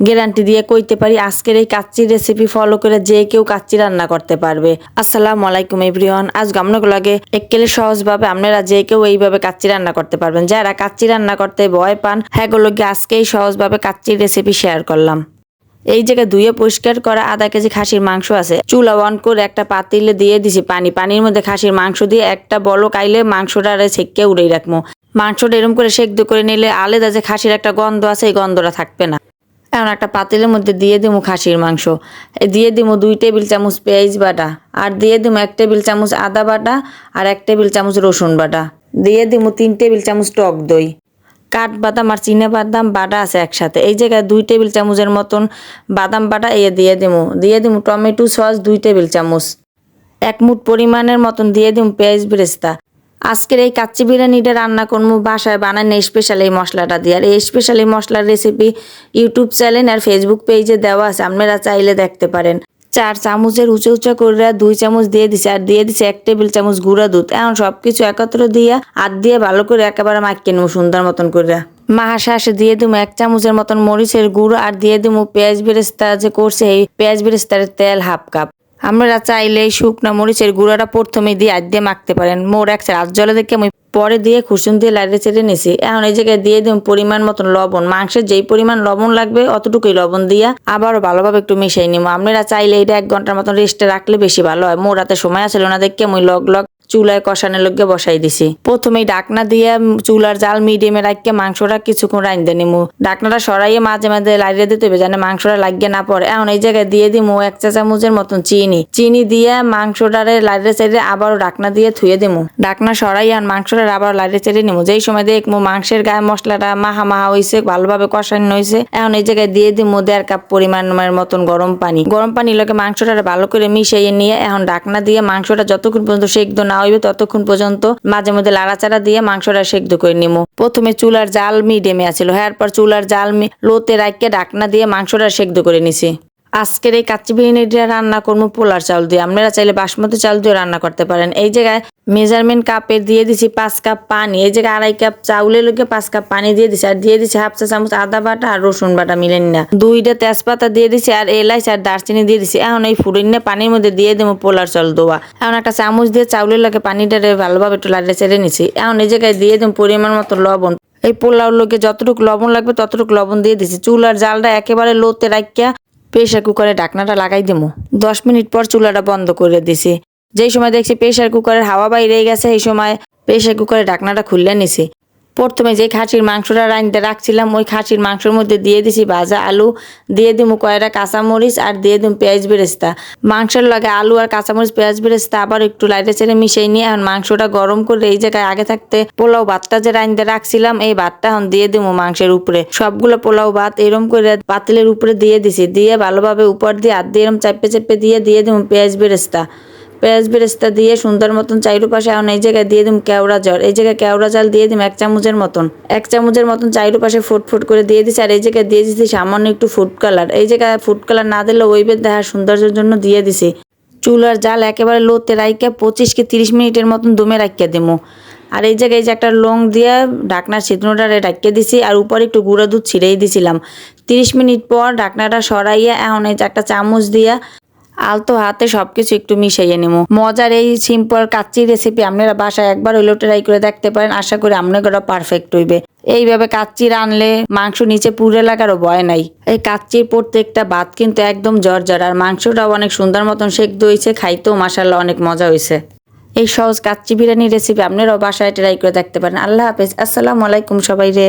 Guarantee দিয়ে কইতে পারি আজকের এই কাচ্চির রেসিপি ফলো করে যে কেউ কাচ্চি রান্না করতে পারবে। আসসালামু আলাইকুম এভরিওয়ান। আজ আপনাদের লাগে একেবারে সহজভাবে আপনারা যে কেউ এইভাবে কাচ্চি রান্না করতে পারবেন। যারা কাচ্চি রান্না করতে ভয় পান হ্যাগুলোকে আজকেই সহজভাবে কাচ্চির রেসিপি শেয়ার করলাম। এই জায়গায় ধুয়ে পরিষ্কার করা আধা কেজি খাসির মাংস আছে। চুলা অন করে একটা পাতিলে দিয়ে দিছি পানির মধ্যে খাসির মাংস দিয়ে একটা বলক আইলে মাংসটা ছেঁকে উড়েই রাখবো। মাংসটা এরকম করে সেদ্ধ করে নিলে আলাদা যে খাসির একটা গন্ধ আছে এই গন্ধটা থাকবে না। এখন একটা পাতিলের মধ্যে দিয়ে দিমু খাসির মাংস, দিয়ে দিমু 2 টেবিল চামচ পেঁয়াজ বাটা, আর দিয়ে দিমু 1 টেবিল চামচ আদা বাটা, আর 1 টেবিল চামচ রসুন বাটা, দিয়ে দিমু 3 টেবিল চামচ টক দই, কাঠবাদাম আর চিনা বাদাম বাটা আছে একসাথে। এই জায়গায় 2 টেবিল চামচের মতন বাদাম বাটা দিয়ে দিমু টমেটো সস 2 টেবিল চামচ, 1 মুঠ পরিমাণের মতন দিয়ে দিমু পেঁয়াজ বেরেস্তা। আজকের এই কাচ্চি বিরিয়ানিটা রান্না করবো বাসায় বানানো স্পেশাল এই মশলাটা দিয়ে। আর এই স্পেশাল এই মশলার রেসিপি ইউটিউব চ্যানেল আর ফেসবুক পেজে দেওয়া আছে, আপনারা চাইলে দেখতে পারেন। 4 চামচের উঁচা করে 2 চামচ দিয়ে দিছি, আর দিয়ে দিছি 1 টেবিল চামচ গুঁড়া দুধ। এখন সবকিছু একত্র দিয়ে হাত দিয়ে ভালো করে একেবারে মাখিয়ে নেবো সুন্দর মতন করে। শেষে দিয়ে দিমু 1 চামচের মতন মরিচের গুঁড়ো, আর দিয়ে দিমু পেঁয়াজ বেরেস্তা যে করছে এই পেঁয়াজ বেরেস্তার তেল হাফ কাপ। আপনারা চাইলে এই শুকনা মরিচের গুঁড়াটা প্রথমে দিয়ে আজ দিয়ে মাখতে পারেন। মোর এক হাত জলে দেখে আমি পরে দিয়ে খুসুন দিয়ে লাইড়ে চেড়ে নিছি। এখন এই জায়গায় দিয়ে দিন পরিমাণ মতন লবণ। মাংসের যেই পরিমাণ লবণ লাগবে অতটুকুই লবণ দিয়া আবারও ভালোভাবে একটু মিশিয়ে নিব। আপনারা চাইলে এটা 1 ঘন্টার মতন রেস্টে রাখলে বেশি ভালো হয়। মোর রাতে সময় আসলে না দেখে আমি লগ চুলায় কষানোর লগে বসাই দিছি। প্রথমেই ডাকনা দিয়ে চুলার জাল মিডিয়ামে রাখকে মাংসটা কিছুক্ষণ রাইন্দে নিমু। ডাকনাটা সরাইয়ে মাঝে মাঝে লাইড়ে দিতে হবে যেন মাংসটা লাগিয়ে না পড়ে। এখন এই জায়গায় দিয়ে দিমু 1 চা চামচের মতন চিনি দিয়ে মাংসটারে লাইড়ে চেড়ে আবারও ডাকনা দিয়ে থুয়ে দিমু। ডাকনা সরাই আর মাংসটা আবার লাইড়ে চেড়ে নিমু। যেই সময় দেখমু মাংসের গায়ে মশলাটা মাহা হইছে, ভালোভাবে কষানো হইছে। এখন এই জায়গায় দিয়ে দিমু 1.5 কাপ পরিমাণের মতন গরম পানি লগে মাংসটা ভালো করে মিশিয়ে নিয়ে এখন ডাকনা দিয়ে মাংসটা যতক্ষণ পর্যন্ত সেদ্ধ না হইবে ততক্ষণ পর্যন্ত মাঝে মধ্যে লাড়াচাড়া দিয়ে মাংসটা সেদ্ধ করে নিমু। প্রথমে চুলার জাল মিডিয়ামে আছিল, এরপর চুলার জাল লোতে রাখিয়ে ডাকনা দিয়ে মাংসটা সেদ্ধ করে নিছি। আজকের এই কাচ্চি বিরিয়ানিটা রান্না করবো পোলার চাউল দিয়ে। আপনারা চাইলে বাসমতি চাউল দিয়ে রান্না করতে পারেন। এই জায়গায় মেজারমেন্ট কাপে দিয়ে দিছি 5 কাপ পানি। এই জায়গায় 2.5 কাপ চাউলের লোকে 5 কাপ পানি দিয়ে দিছি, আর দিয়ে দিছি হাফ চা চামচ আদা বাটা আর রসুন বাটা মিলেন না, 2টা তেজপাতা দিয়ে দিছি, আর এলাচ আর দারচিনি দিয়ে দিছি। এখন এই ফুড়িনে পানির মধ্যে দিয়ে দেবো পোলার চাউল দোয়া। এখন একটা চামচ দিয়ে চাউলের লোকে পানিটারে ভালোভাবে একটু লাড়ে চেড়ে নিছি। এখন এই জায়গায় দিয়ে দেবো পরিমাণ মতো লবণ। এই পোলাওর লোকে যতটুকু লবণ লাগবে ততটুকু লবণ দিয়ে দিছি। চুলার জালটা একেবারে লোতে রাখিয়া প্রেসার কুকারে ঢাকনাটা লাগাই দেবো। 10 মিনিট পর চুলাটা বন্ধ করে দিছি। যেই সময় দেখছি প্রেসার কুকারের হাওয়া বাইরে গেছে এই সময় প্রেসার কুকারের ঢাকনাটা খুলে নিছি। প্রথমে যে খাসির মাংসটা রাঁধতে রাখছিলাম ওই খাসির মাংসের মধ্যে দিয়ে দিছি ভাজা আলু, দিয়ে দিমু কয়টা কাঁচামরিচ, আর দিয়ে দিম পেঁয়াজ বেরেস্তা। মাংসের লগে আলু আর কাঁচামরিচ পেঁয়াজ বেরেস্তা আবার একটু লাইটে ছেড়ে মিশিয়ে নিয়ে এখন মাংসটা গরম করে এই জায়গায় আগে থাকতে পোলাও ভাতটা যে রাঁধতে রাখছিলাম এই ভাতটা এখন দিয়ে দিমু মাংসের উপরে। সবগুলো পোলাও ভাত এরম করে পাতিলের উপরে দিয়ে দিছি, দিয়ে ভালোভাবে উপর দিয়ে হাত দিয়ে এরম চেপে দিয়ে দিমু পেঁয়াজ বেরেস্তা দিয়ে সুন্দর মতন চাইরোপাশে। এখন এই জায়গায় দিয়ে দিম কেওড়া জল। এই জায়গায় কেওড়া জল দিয়ে দিম 1 চামচের মতন চাইরোপাশে ফুট করে দিয়ে দিছি। আর এই জায়গায় দিয়ে দিছি সামান্য একটু ফুড কালার। এই জায়গায় ফুড কালার না দিলে ওইবের দেখার সৌন্দর্যের জন্য দিয়ে দিছি। চুলার জাল একেবারে লোতে রাইকা 25 কি 30 মিনিটের মতন দমে রাখিয়া দিমু। আর এই জায়গায় এই যে একটা লং দিয়ে ঢাকনার ছিদ্রটা রাখিয়ে দিছি, আর উপরে একটু গুঁড়া দুধ ছিঁড়েই দিছিলাম। 30 মিনিট পর ঢাকনাটা সরাইয়া এখন এই যে একটা চামচ দিয়া আলতো হাতে সবকিছু একটু মিশাইয়ে নেবো। মজার এই সিম্পল কাচ্চি রেসিপি আপনারা বাসায় একবার হইলেও ট্রাই করে দেখতে পারেন। আশা করি আপনারা পারফেক্ট হইবে। এইভাবে কাচ্চি রানলে মাংস নিচে পুড়ে লাগারও ভয় নাই। এই কাচ্চির প্রত্যেকটা ভাত কিন্তু একদম জর্জর, আর মাংসটাও অনেক সুন্দর মতন সেদ্ধ হয়েছে, খাইতেও মাশাআল্লাহ অনেক মজা হয়েছে। এই সহজ কাচ্চি বিরিয়ানি রেসিপি আপনারাও বাসায় ট্রাই করে দেখতে পারেন। আল্লাহ হাফেজ, আসসালামু আলাইকুম সবাই রে।